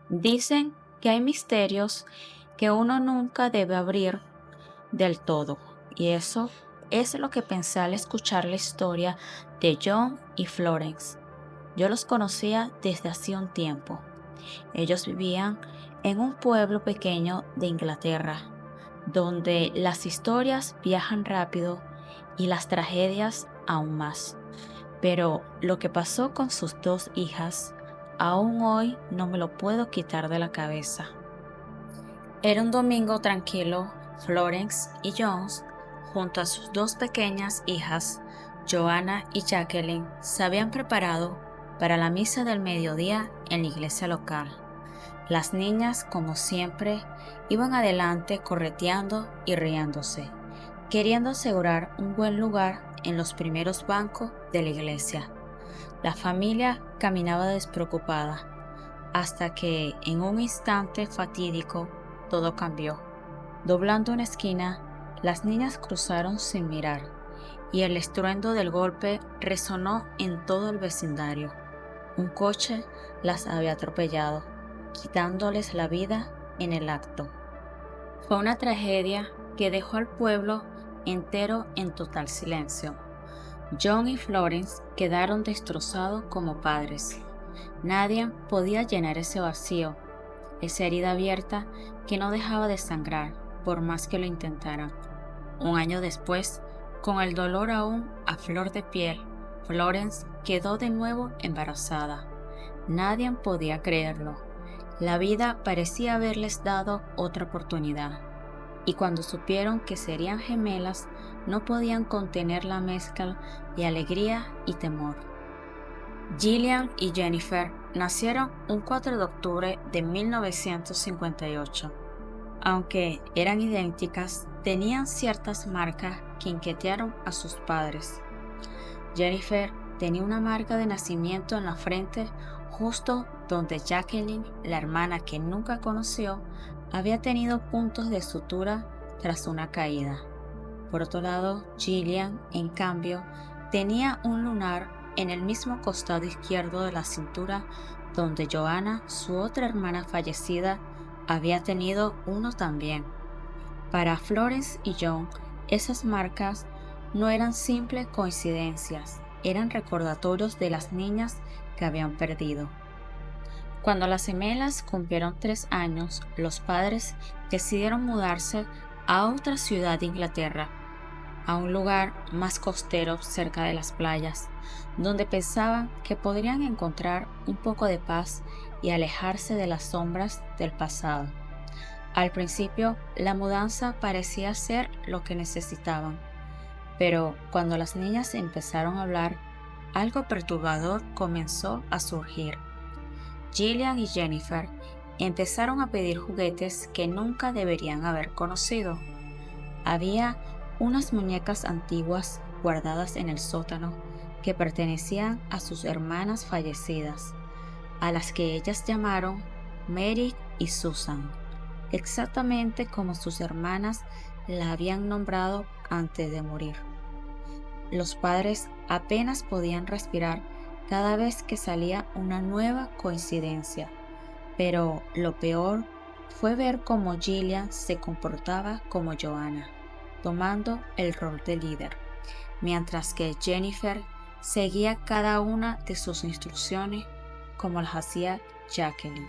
Dicen que hay misterios que uno nunca debe abrir del todo, y eso es lo que pensé al escuchar la historia de John y Florence. Yo los conocía desde hacía un tiempo. Ellos vivían en un pueblo pequeño de Inglaterra, donde las historias viajan rápido y las tragedias aún más. Pero lo que pasó con sus dos hijas, aún hoy no me lo puedo quitar de la cabeza. Era un domingo tranquilo. Florence y Jones, junto a sus dos pequeñas hijas, Joanna y Jacqueline, se habían preparado para la misa del mediodía en la iglesia local. Las niñas, como siempre, iban adelante correteando y riéndose, queriendo asegurar un buen lugar en los primeros bancos de la iglesia. La familia caminaba despreocupada, hasta que, en un instante fatídico, todo cambió. Doblando una esquina, las niñas cruzaron sin mirar, y el estruendo del golpe resonó en todo el vecindario. Un coche las había atropellado, quitándoles la vida en el acto. Fue una tragedia que dejó al pueblo entero en total silencio. John y Florence quedaron destrozados como padres. Nadie podía llenar ese vacío, esa herida abierta que no dejaba de sangrar por más que lo intentaran. Un año después, con el dolor aún a flor de piel, Florence quedó de nuevo embarazada. Nadie podía creerlo. La vida parecía haberles dado otra oportunidad. Y cuando supieron que serían gemelas, no podían contener la mezcla de alegría y temor. Gillian y Jennifer nacieron un 4 de octubre de 1958. Aunque eran idénticas, tenían ciertas marcas que inquietaron a sus padres. Jennifer tenía una marca de nacimiento en la frente justo donde Jacqueline, la hermana que nunca conoció, había tenido puntos de sutura tras una caída. Por otro lado, Gillian, en cambio, tenía un lunar en el mismo costado izquierdo de la cintura donde Joanna, su otra hermana fallecida, había tenido uno también. Para Florence y John, esas marcas no eran simples coincidencias, eran recordatorios de las niñas que habían perdido. Cuando las gemelas cumplieron 3 años, los padres decidieron mudarse a otra ciudad de Inglaterra, a un lugar más costero cerca de las playas, donde pensaban que podrían encontrar un poco de paz y alejarse de las sombras del pasado. Al principio, la mudanza parecía ser lo que necesitaban, pero cuando las niñas empezaron a hablar, algo perturbador comenzó a surgir. Gillian y Jennifer empezaron a pedir juguetes que nunca deberían haber conocido. Había unas muñecas antiguas guardadas en el sótano que pertenecían a sus hermanas fallecidas, a las que ellas llamaron Mary y Susan, exactamente como sus hermanas la habían nombrado antes de morir. Los padres apenas podían respirar cada vez que salía una nueva coincidencia, pero lo peor fue ver cómo Gillian se comportaba como Joanna, tomando el rol de líder, mientras que Jennifer seguía cada una de sus instrucciones como las hacía Jacqueline.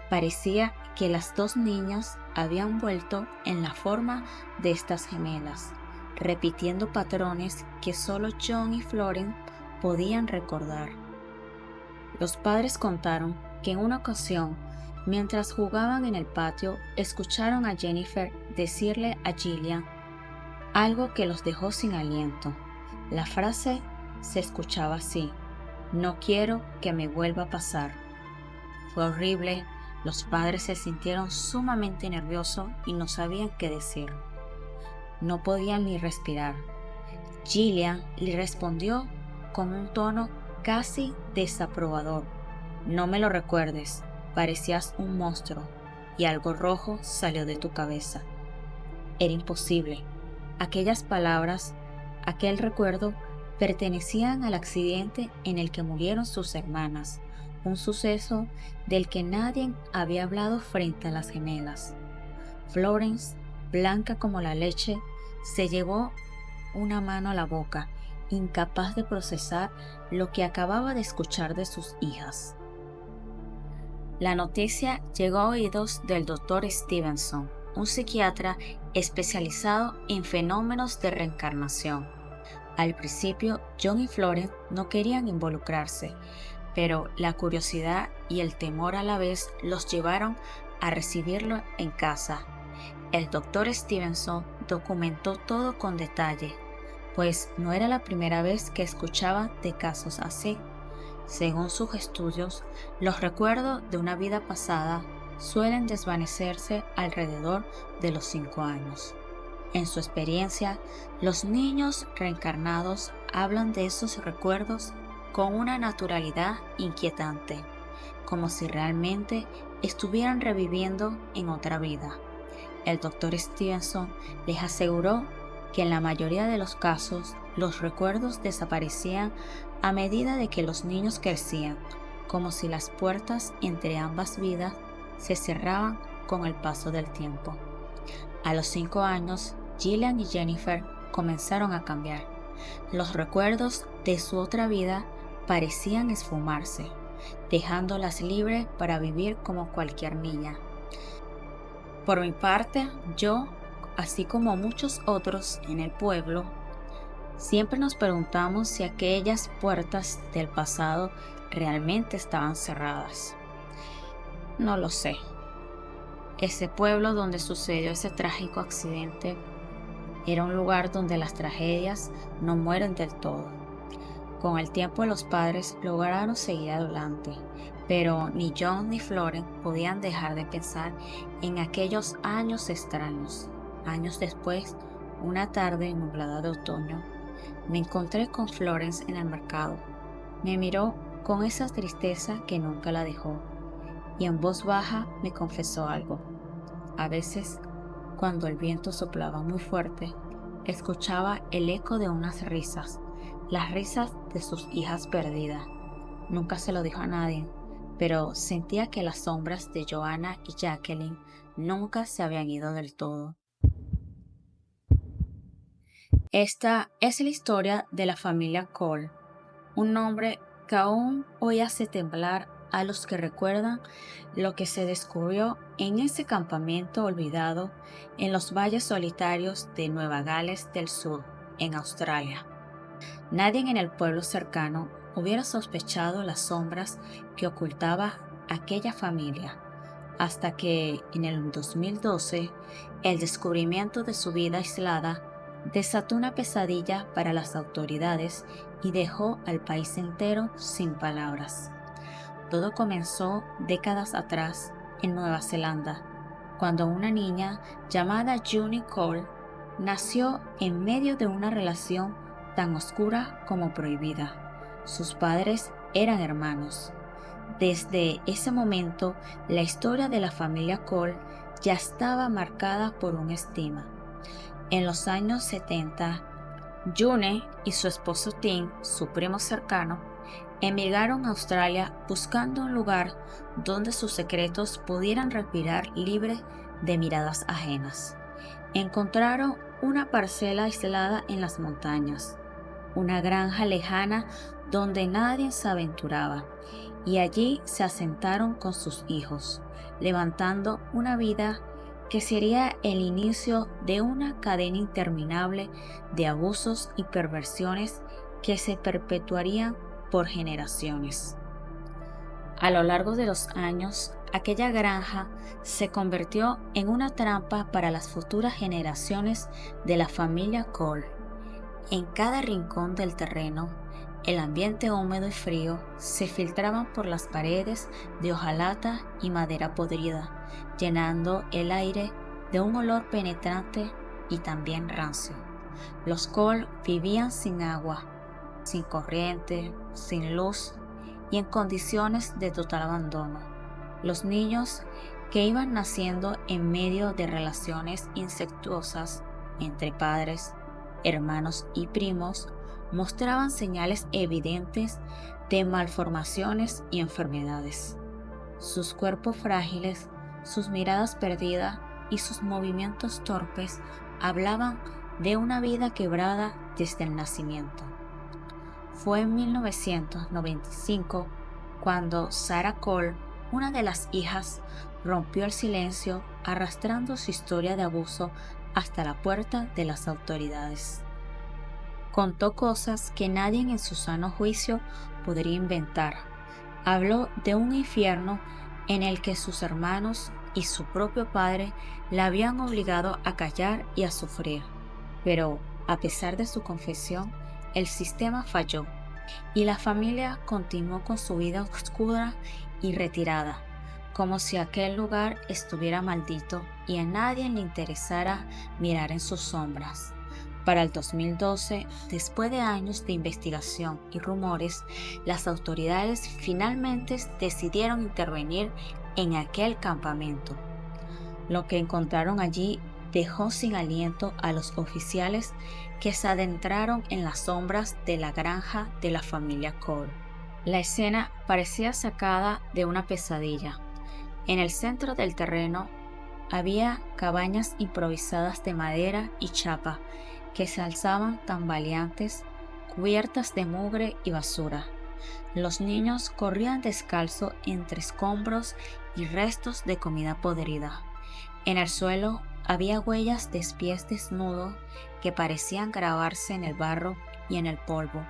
Parecía que las dos niñas habían vuelto en la forma de estas gemelas, repitiendo patrones que solo John y Florence podían recordar. Los padres contaron que en una ocasión, mientras jugaban en el patio, escucharon a Jennifer decirle a Gillian algo que los dejó sin aliento. La frase se escuchaba así: "No quiero que me vuelva a pasar". Fue horrible. Los padres se sintieron sumamente nerviosos y no sabían qué decir. No podían ni respirar. Gillian le respondió con un tono casi desaprobador: "No me lo recuerdes, parecías un monstruo y algo rojo salió de tu cabeza". Era imposible. Aquellas palabras, aquel recuerdo, pertenecían al accidente en el que murieron sus hermanas, un suceso del que nadie había hablado frente a las gemelas. Florence, blanca como la leche, se llevó una mano a la boca, incapaz de procesar lo que acababa de escuchar de sus hijas. La noticia llegó a oídos del Dr. Stevenson, un psiquiatra especializado en fenómenos de reencarnación. Al principio, John y Florence no querían involucrarse, pero la curiosidad y el temor a la vez los llevaron a recibirlo en casa. El Dr. Stevenson documentó todo con detalle, pues no era la primera vez que escuchaba de casos así. Según sus estudios, los recuerdos de una vida pasada suelen desvanecerse alrededor de los 5 años. En su experiencia, los niños reencarnados hablan de esos recuerdos con una naturalidad inquietante, como si realmente estuvieran reviviendo en otra vida. El Dr. Stevenson les aseguró que en la mayoría de los casos los recuerdos desaparecían a medida de que los niños crecían, como si las puertas entre ambas vidas se cerraban con el paso del tiempo. A los 5 años, Gillian y Jennifer comenzaron a cambiar. Los recuerdos de su otra vida parecían esfumarse, dejándolas libres para vivir como cualquier niña. Por mi parte, yo, así como muchos otros en el pueblo, siempre nos preguntamos si aquellas puertas del pasado realmente estaban cerradas. No lo sé. Ese pueblo donde sucedió ese trágico accidente era un lugar donde las tragedias no mueren del todo. Con el tiempo los padres lograron seguir adelante, pero ni John ni Florence podían dejar de pensar en aquellos años extraños. Años después, una tarde nublada de otoño, me encontré con Florence en el mercado. Me miró con esa tristeza que nunca la dejó, y en voz baja me confesó algo. A veces, cuando el viento soplaba muy fuerte, escuchaba el eco de unas risas, las risas de sus hijas perdidas. Nunca se lo dijo a nadie, pero sentía que las sombras de Joanna y Jacqueline nunca se habían ido del todo. Esta es la historia de la familia Cole, un nombre que aún hoy hace temblar a los que recuerdan lo que se descubrió en ese campamento olvidado en los valles solitarios de Nueva Gales del Sur, en Australia. Nadie en el pueblo cercano hubiera sospechado las sombras que ocultaba aquella familia, hasta que en el 2012 el descubrimiento de su vida aislada desató una pesadilla para las autoridades y dejó al país entero sin palabras. Todo comenzó décadas atrás en Nueva Zelanda, cuando una niña llamada Juni Cole nació en medio de una relación tan oscura como prohibida. Sus padres eran hermanos. Desde ese momento, la historia de la familia Cole ya estaba marcada por un estigma. En los años 70, June y su esposo Tim, su primo cercano, emigraron a Australia buscando un lugar donde sus secretos pudieran respirar libre de miradas ajenas. Encontraron una parcela aislada en las montañas, una granja lejana donde nadie se aventuraba, y allí se asentaron con sus hijos, levantando una vida que sería el inicio de una cadena interminable de abusos y perversiones que se perpetuarían por generaciones. A lo largo de los años, aquella granja se convirtió en una trampa para las futuras generaciones de la familia Cole. En cada rincón del terreno, el ambiente húmedo y frío se filtraban por las paredes de hojalata y madera podrida, llenando el aire de un olor penetrante y también rancio. Los Cole vivían sin agua, sin corriente, sin luz y en condiciones de total abandono. Los niños que iban naciendo en medio de relaciones incestuosas entre padres, hermanos y primos mostraban señales evidentes de malformaciones y enfermedades. Sus cuerpos frágiles, sus miradas perdidas y sus movimientos torpes hablaban de una vida quebrada desde el nacimiento. Fue en 1995 cuando Sarah Cole, una de las hijas, rompió el silencio arrastrando su historia de abuso hasta la puerta de las autoridades. Contó cosas que nadie en su sano juicio podría inventar. Habló de un infierno en el que sus hermanos y su propio padre la habían obligado a callar y a sufrir. Pero, a pesar de su confesión, el sistema falló y la familia continuó con su vida oscura y retirada, como si aquel lugar estuviera maldito y a nadie le interesara mirar en sus sombras. Para el 2012, después de años de investigación y rumores, las autoridades finalmente decidieron intervenir en aquel campamento. Lo que encontraron allí dejó sin aliento a los oficiales que se adentraron en las sombras de la granja de la familia Cole. La escena parecía sacada de una pesadilla. En el centro del terreno había cabañas improvisadas de madera y chapa que se alzaban tambaleantes, cubiertas de mugre y basura. Los niños corrían descalzos entre escombros y restos de comida podrida. En el suelo había huellas de pies desnudos que parecían grabarse en el barro y en el polvo,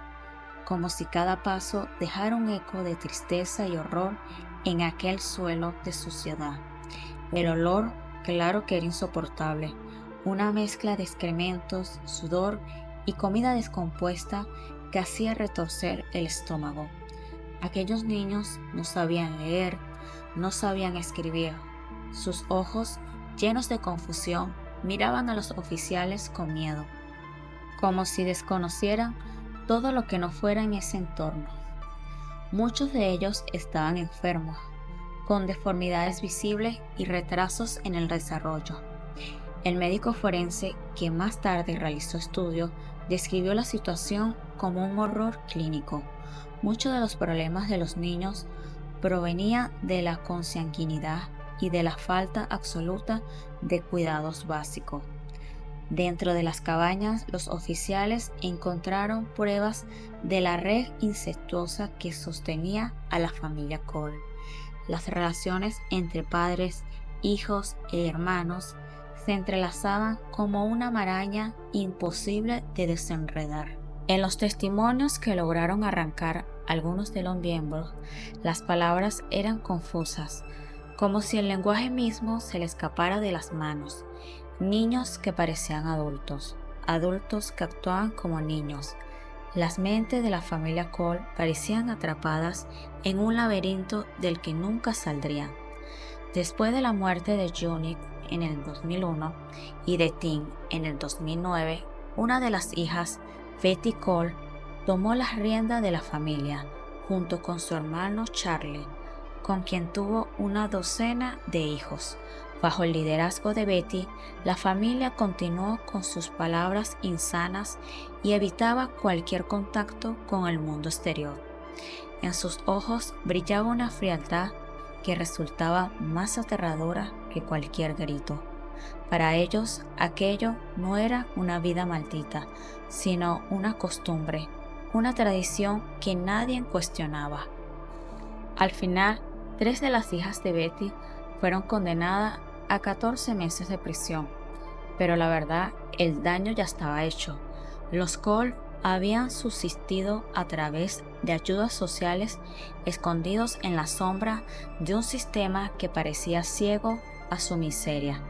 como si cada paso dejara un eco de tristeza y horror en aquel suelo de suciedad. El olor, claro que era insoportable, una mezcla de excrementos, sudor y comida descompuesta que hacía retorcer el estómago. Aquellos niños no sabían leer, no sabían escribir. Sus ojos, llenos de confusión, miraban a los oficiales con miedo, como si desconocieran todo lo que no fuera en ese entorno. Muchos de ellos estaban enfermos, con deformidades visibles y retrasos en el desarrollo. El médico forense, que más tarde realizó estudios, describió la situación como un horror clínico. Muchos de los problemas de los niños provenían de la consanguinidad y de la falta absoluta de cuidados básicos. Dentro de las cabañas, los oficiales encontraron pruebas de la red incestuosa que sostenía a la familia Cole. Las relaciones entre padres, hijos e hermanos se entrelazaban como una maraña imposible de desenredar. En los testimonios que lograron arrancar algunos de los miembros, las palabras eran confusas, como si el lenguaje mismo se le escapara de las manos. Niños que parecían adultos, adultos que actuaban como niños. Las mentes de la familia Cole parecían atrapadas en un laberinto del que nunca saldrían. Después de la muerte de Junick en el 2001 y de Tim en el 2009, una de las hijas, Betty Cole, tomó las riendas de la familia junto con su hermano Charlie, con quien tuvo una docena de hijos. Bajo el liderazgo de Betty, la familia continuó con sus palabras insanas y evitaba cualquier contacto con el mundo exterior. En sus ojos brillaba una frialdad que resultaba más aterradora que cualquier grito. Para ellos, aquello no era una vida maldita, sino una costumbre, una tradición que nadie cuestionaba. Al final, 3 de las hijas de Betty fueron condenadas a 14 meses de prisión, pero la verdad, el daño ya estaba hecho. Los Cole habían subsistido a través de ayudas sociales escondidos en la sombra de un sistema que parecía ciego a su miseria.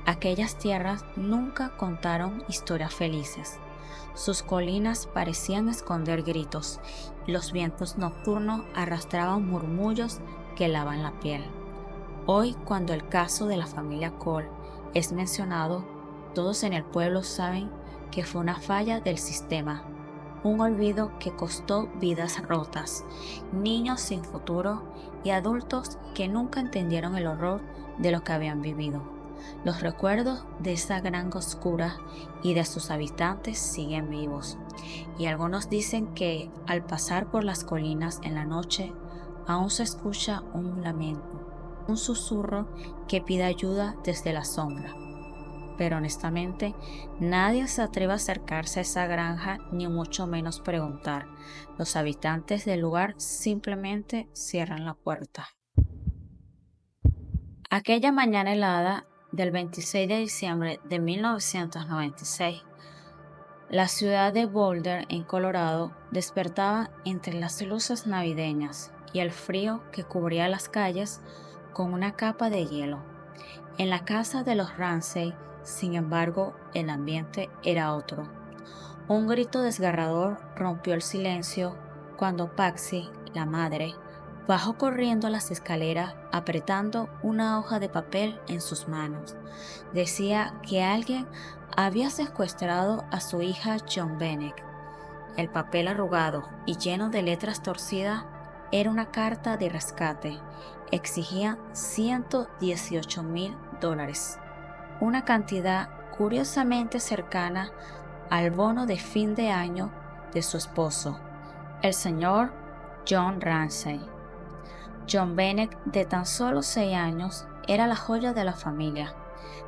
Aquellas tierras nunca contaron historias felices. Sus colinas parecían esconder gritos, y los vientos nocturnos arrastraban murmullos que helaban la piel. Hoy, cuando el caso de la familia Cole es mencionado, todos en el pueblo saben que fue una falla del sistema, un olvido que costó vidas rotas, niños sin futuro y adultos que nunca entendieron el horror de lo que habían vivido. Los recuerdos de esa granja oscura y de sus habitantes siguen vivos, y algunos dicen que al pasar por las colinas en la noche aún se escucha un lamento, un susurro que pide ayuda desde la sombra. Pero honestamente, nadie se atreve a acercarse a esa granja ni mucho menos preguntar. Los habitantes del lugar simplemente cierran la puerta. Aquella mañana helada del 26 de diciembre de 1996, la ciudad de Boulder, en Colorado, despertaba entre las luces navideñas y el frío que cubría las calles con una capa de hielo. En la casa de los Ramsey, sin embargo, el ambiente era otro. Un grito desgarrador rompió el silencio cuando Patsy, la madre, bajó corriendo las escaleras apretando una hoja de papel en sus manos. Decía que alguien había secuestrado a su hija John Bennett. El papel arrugado y lleno de letras torcidas era una carta de rescate. Exigía $118,000, una cantidad curiosamente cercana al bono de fin de año de su esposo, el señor John Ramsey. John Bennett, de tan solo 6 años, era la joya de la familia,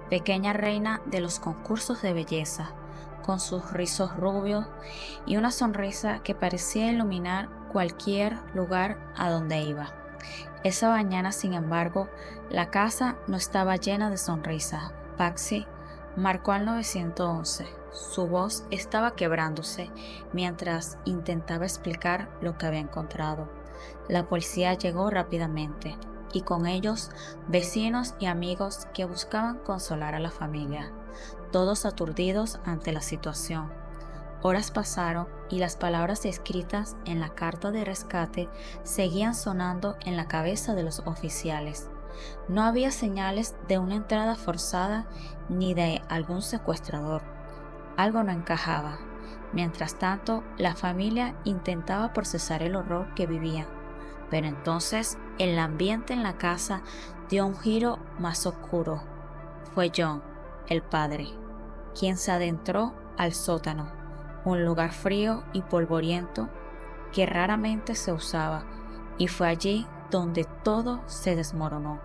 pequeña reina de los concursos de belleza, con sus rizos rubios y una sonrisa que parecía iluminar cualquier lugar a donde iba. Esa mañana, sin embargo, la casa no estaba llena de sonrisas. Patsy marcó al 911. Su voz estaba quebrándose mientras intentaba explicar lo que había encontrado. La policía llegó rápidamente y con ellos vecinos y amigos que buscaban consolar a la familia, todos aturdidos ante la situación. Horas pasaron y las palabras escritas en la carta de rescate seguían sonando en la cabeza de los oficiales. No había señales de una entrada forzada ni de algún secuestrador. Algo no encajaba. Mientras tanto, la familia intentaba procesar el horror que vivían. Pero entonces el ambiente en la casa dio un giro más oscuro. Fue John, el padre, quien se adentró al sótano, un lugar frío y polvoriento que raramente se usaba, y fue allí donde todo se desmoronó.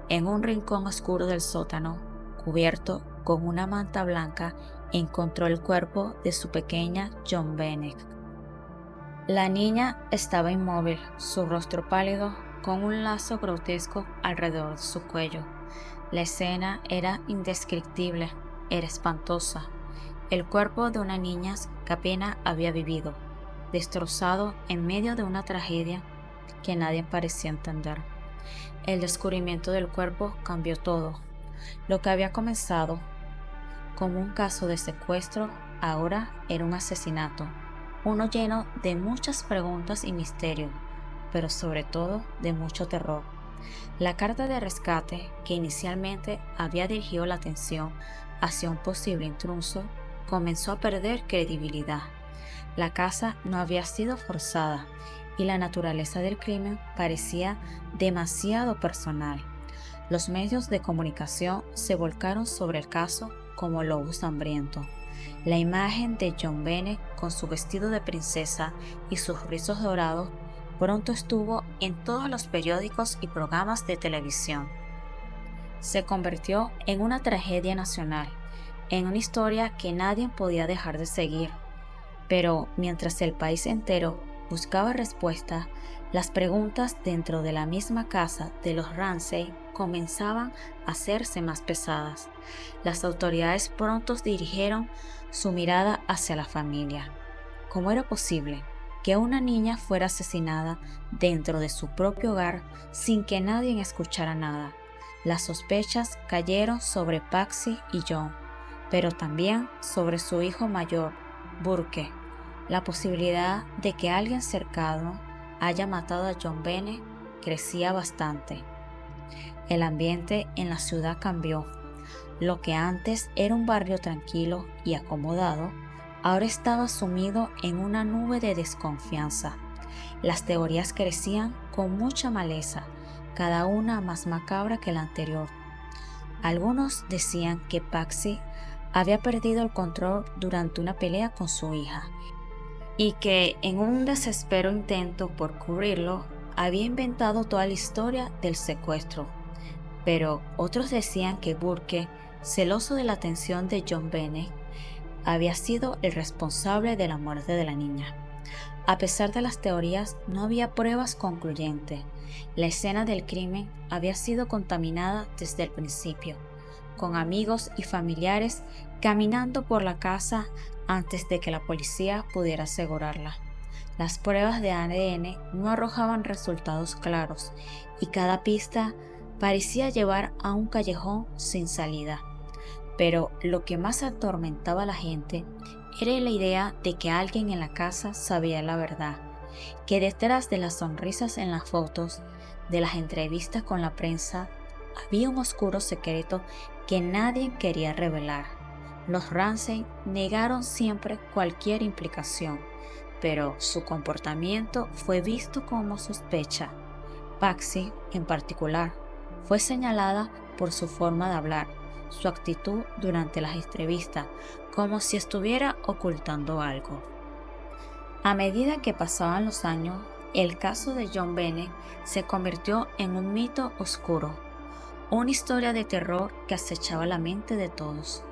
En un rincón oscuro del sótano, cubierto con una manta blanca, encontró el cuerpo de su pequeña John Bennett. La niña estaba inmóvil, su rostro pálido, con un lazo grotesco alrededor de su cuello. La escena era indescriptible, era espantosa. El cuerpo de una niña que apenas había vivido, destrozado en medio de una tragedia que nadie parecía entender. El descubrimiento del cuerpo cambió todo. Lo que había comenzado como un caso de secuestro ahora era un asesinato, uno lleno de muchas preguntas y misterios, pero sobre todo de mucho terror. La carta de rescate, que inicialmente había dirigido la atención hacia un posible intruso, comenzó a perder credibilidad. La casa no había sido forzada y la naturaleza del crimen parecía demasiado personal. Los medios de comunicación se volcaron sobre el caso como lobos hambrientos. La imagen de John Bennett con su vestido de princesa y sus rizos dorados pronto estuvo en todos los periódicos y programas de televisión. Se convirtió en una tragedia nacional, en una historia que nadie podía dejar de seguir. Pero mientras el país entero buscaba respuestas, las preguntas dentro de la misma casa de los Ramsey comenzaban a hacerse más pesadas. Las autoridades pronto dirigieron su mirada hacia la familia. ¿Cómo era posible que una niña fuera asesinada dentro de su propio hogar sin que nadie escuchara nada? Las sospechas cayeron sobre Patsy y John, pero también sobre su hijo mayor, Burke. La posibilidad de que alguien cercano haya matado a John Bennett crecía bastante. El ambiente en la ciudad cambió. Lo que antes era un barrio tranquilo y acomodado, ahora estaba sumido en una nube de desconfianza. Las teorías crecían con mucha maleza, cada una más macabra que la anterior. Algunos decían que Patsy había perdido el control durante una pelea con su hija y que en un desespero intento por cubrirlo, había inventado toda la historia del secuestro. Pero otros decían que Burke, celoso de la atención de John Bennett, había sido el responsable de la muerte de la niña. A pesar de las teorías, no había pruebas concluyentes. La escena del crimen había sido contaminada desde el principio, con amigos y familiares caminando por la casa antes de que la policía pudiera asegurarla. Las pruebas de ADN no arrojaban resultados claros y cada pista parecía llevar a un callejón sin salida. Pero lo que más atormentaba a la gente era la idea de que alguien en la casa sabía la verdad, que detrás de las sonrisas en las fotos, de las entrevistas con la prensa, había un oscuro secreto que nadie quería revelar. Los Ramsey negaron siempre cualquier implicación, pero su comportamiento fue visto como sospecha. Patsy, en particular, fue señalada por su forma de hablar, su actitud durante las entrevistas, como si estuviera ocultando algo. A medida que pasaban los años, el caso de John Bennett se convirtió en un mito oscuro, una historia de terror que acechaba la mente de todos.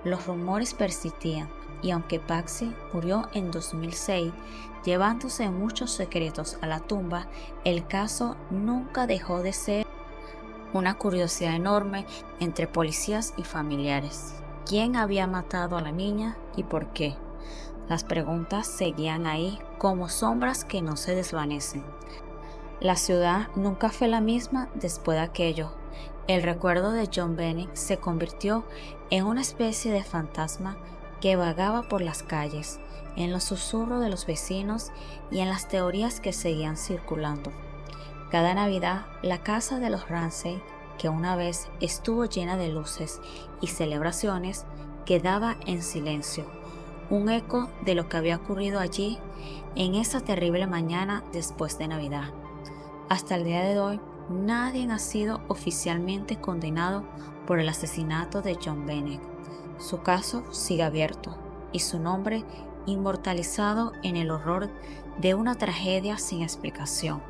Los rumores persistían, y aunque Patsy murió en 2006, llevándose muchos secretos a la tumba, el caso nunca dejó de ser una curiosidad enorme entre policías y familiares. ¿Quién había matado a la niña y por qué? Las preguntas seguían ahí como sombras que no se desvanecen. La ciudad nunca fue la misma después de aquello. El recuerdo de John Bennett se convirtió en una especie de fantasma que vagaba por las calles, en los susurros de los vecinos y en las teorías que seguían circulando. Cada Navidad, la casa de los Ramsey, que una vez estuvo llena de luces y celebraciones, quedaba en silencio, un eco de lo que había ocurrido allí en esa terrible mañana después de Navidad. Hasta el día de hoy, nadie ha sido oficialmente condenado por el asesinato de John Bennett. Su caso sigue abierto y su nombre inmortalizado en el horror de una tragedia sin explicación.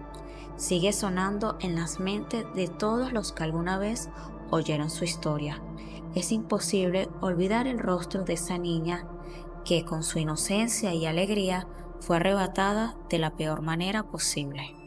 Sigue sonando en las mentes de todos los que alguna vez oyeron su historia. Es imposible olvidar el rostro de esa niña que con su inocencia y alegría fue arrebatada de la peor manera posible.